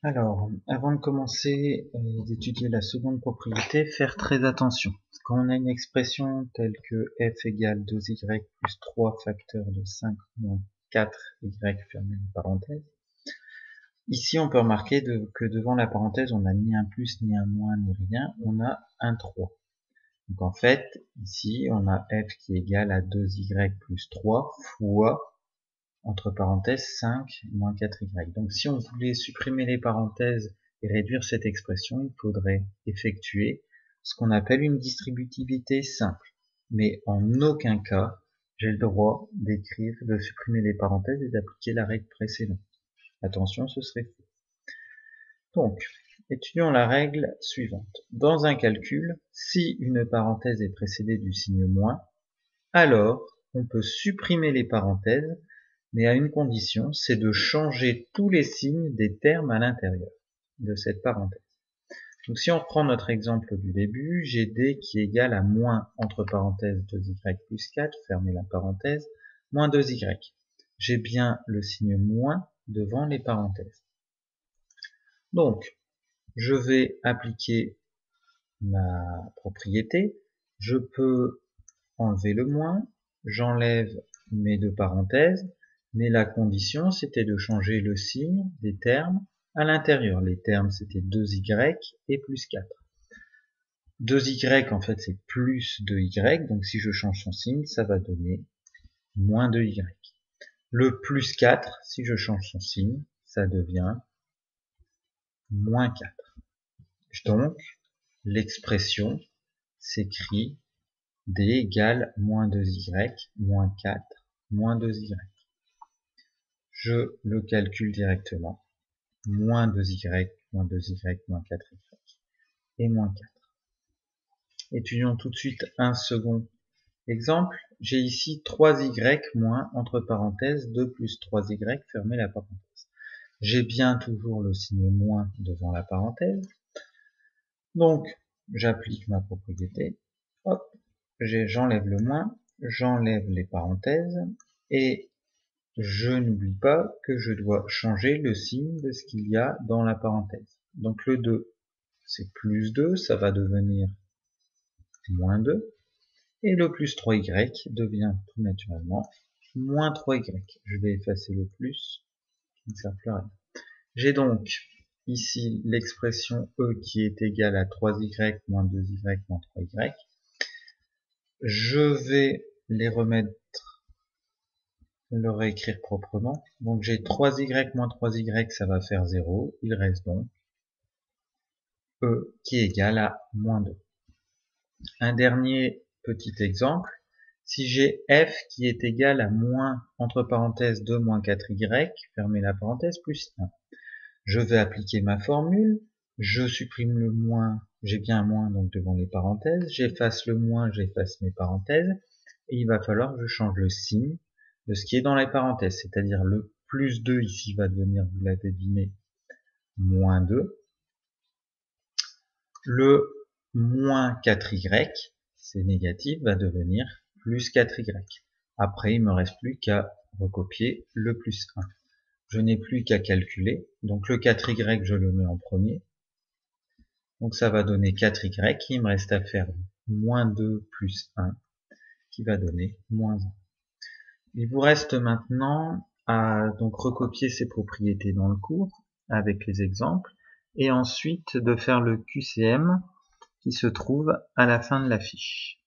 Alors, avant de commencer d'étudier la seconde propriété, faire très attention. Quand on a une expression telle que f égale 2y plus 3 facteur de 5 moins 4y fermé les parenthèses, ici on peut remarquer que devant la parenthèse on n'a ni un plus, ni un moins, ni rien, on a un 3. Donc en fait, ici on a f qui est égal à 2y plus 3 fois entre parenthèses 5 moins 4y. Donc si on voulait supprimer les parenthèses et réduire cette expression, il faudrait effectuer ce qu'on appelle une distributivité simple. Mais en aucun cas, j'ai le droit d'écrire, de supprimer les parenthèses et d'appliquer la règle précédente. Attention, ce serait faux. Donc, étudions la règle suivante. Dans un calcul, si une parenthèse est précédée du signe moins, alors on peut supprimer les parenthèses, mais à une condition, c'est de changer tous les signes des termes à l'intérieur de cette parenthèse. Donc si on reprend notre exemple du début, j'ai d qui est égal à moins, entre parenthèses, 2y plus 4, fermez la parenthèse, moins 2y. J'ai bien le signe moins devant les parenthèses. Donc, je vais appliquer ma propriété. Je peux enlever le moins, j'enlève mes deux parenthèses, mais la condition c'était de changer le signe des termes à l'intérieur. Les termes c'était 2y et plus 4. 2y en fait c'est plus 2y, donc si je change son signe, ça va donner moins 2y. Le plus 4, si je change son signe, ça devient moins 4. Donc, l'expression s'écrit d égale moins 2y, moins 4, moins 2y. Je le calcule directement. Moins 2y, moins 2y, moins 4y et moins 4. Étudions tout de suite un second exemple. J'ai ici 3y moins, entre parenthèses, 2 plus 3y, fermez la parenthèse. J'ai bien toujours le signe moins devant la parenthèse. Donc, j'applique ma propriété. Hop, j'enlève le moins, j'enlève les parenthèses et je n'oublie pas que je dois changer le signe de ce qu'il y a dans la parenthèse. Donc le 2, c'est plus 2, ça va devenir moins 2. Et le plus 3y devient tout naturellement moins 3y. Je vais effacer le plus, qui ne sert plus à rien. J'ai donc ici l'expression e qui est égale à 3y moins 2y moins 3y. Je vais les remettre, le réécrire proprement. Donc j'ai 3y moins 3y, ça va faire 0. Il reste donc e qui est égal à moins 2. Un dernier petit exemple. Si j'ai f qui est égal à moins, entre parenthèses, 2 moins 4y, fermez la parenthèse, plus 1. Je vais appliquer ma formule. Je supprime le moins, j'ai bien un moins donc devant les parenthèses. J'efface le moins, j'efface mes parenthèses. Et il va falloir que je change le signe de ce qui est dans les parenthèses, c'est-à-dire le plus 2 ici va devenir, vous l'avez deviné, moins 2. Le moins 4y, c'est négatif, va devenir plus 4y. Après, il me reste plus qu'à recopier le plus 1. Je n'ai plus qu'à calculer, donc le 4y, je le mets en premier. Donc ça va donner 4y, il me reste à faire moins 2 plus 1, qui va donner moins 1. Il vous reste maintenant à donc recopier ces propriétés dans le cours avec les exemples et ensuite de faire le QCM qui se trouve à la fin de la fiche.